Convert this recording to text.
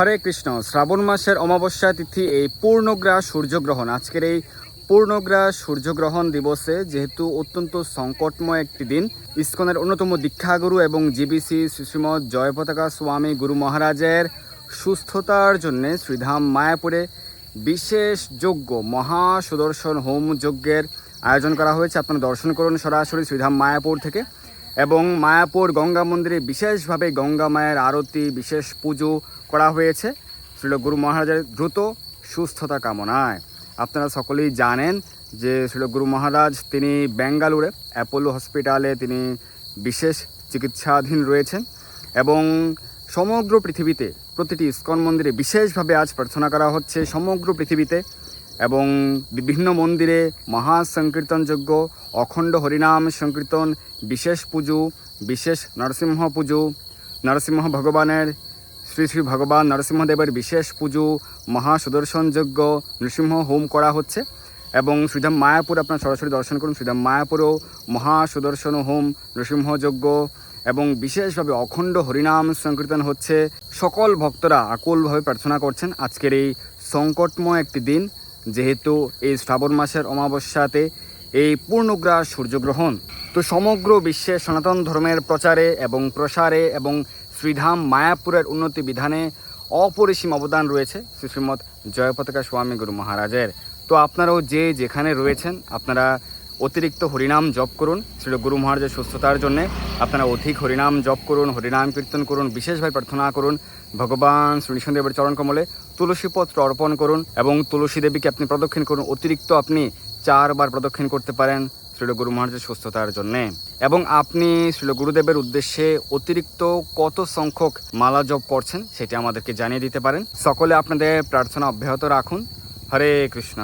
হরে কৃষ্ণ। শ্রাবণ মাসের অমাবস্যা তিথি এই পূর্ণগ্রাস সূর্যগ্রহণ। আজকের এই পূর্ণগ্রাস সূর্যগ্রহণ দিবসে যেহেতু অত্যন্ত সংকটময় একটি দিন, ইসকনের অন্যতম দীক্ষাগুরু এবং জিবিসি শ্রীশ্রীমৎ জয়পতাকা স্বামী গুরু মহারাজের সুস্থতার জন্য শ্রীধাম মায়াপুরে বিশেষ যজ্ঞ মহা সুদর্শন হোম যজ্ঞের আয়োজন করা হয়েছে। আপনারা দর্শন করুন সরাসরি শ্রীধাম মায়াপুর থেকে। এবং মায়াপুর গঙ্গা মন্দিরে বিশেষভাবে গঙ্গা মায়ের আরতি, বিশেষ পুজো করা হয়েছে শ্রীল গুরু মহারাজের দ্রুত সুস্থতা কামনায়। আপনারা সকলেই জানেন যে শ্রীল গুরু মহারাজ তিনি বেঙ্গালুরে অ্যাপোলো হসপিটালে তিনি বিশেষ চিকিৎসাধীন রয়েছেন এবং সমগ্র পৃথিবীতে প্রতিটি ইস্কন মন্দিরে বিশেষভাবে আজ প্রার্থনা করা হচ্ছে সমগ্র পৃথিবীতে। এবং বিভিন্ন মন্দিরে মহা সংকীর্তন যজ্ঞ, অখণ্ড হরিনাম সংকীর্তন, বিশেষ পুজো, বিশেষ নরসিংহ পুজো, নরসিংহ ভগবানের শ্রী শ্রী ভগবান নরসিংহদেবের বিশেষ পুজো, মহা সুদর্শন যজ্ঞ, নৃসিংহ হোম করা হচ্ছে। এবং শ্রীধাম মায়াপুর আপনারা সরাসরি দর্শন করুন। শ্রীধাম মায়াপুরেও মহা সুদর্শন হোম, নৃসিংহ যজ্ঞ এবং বিশেষভাবে অখণ্ড হরিনাম সংকীর্তন হচ্ছে। সকল ভক্তরা আকুলভাবে প্রার্থনা করছেন আজকের এই সংকটময় একটি দিন, যেহেতু এই শ্রাবণ মাসের অমাবস্যাতে এই পূর্ণগ্রাস সূর্যগ্রহণ। তো সমগ্র বিশ্বে সনাতন ধর্মের প্রচারে এবং প্রসারে এবং শ্রীধাম মায়াপুরের উন্নতি বিধানে অপরিসীম অবদান রয়েছে শ্রী শ্রীমৎ জয়পতাকা স্বামী গুরু মহারাজের। তো আপনারাও যে যেখানে রয়েছেন আপনারা অতিরিক্ত হরিনাম জপ করুন শ্রী গুরু মহারাজের সুস্থতার জন্যে। আপনারা অধিক হরিনাম জপ করুন, হরিনাম কীর্তন করুন, বিশেষভাবে প্রার্থনা করুন ভগবান শ্রী নৃসিংহদেবের চরণ কমলে তুলসীপত্র অর্পণ করুন এবং তুলসী দেবীকে আপনি প্রদক্ষিণ করুন। অতিরিক্ত আপনি 4 বার প্রদক্ষিণ করতে পারেন শ্রীল গুরু মহারাজের সুস্থতার জন্যে। এবং আপনি শ্রীল গুরুদেবের উদ্দেশ্যে অতিরিক্ত কত সংখ্যক মালা জপ করছেন সেটি আমাদেরকে জানিয়ে দিতে পারেন। সকলে আপনাদের প্রার্থনা অব্যাহত রাখুন। হরে কৃষ্ণ।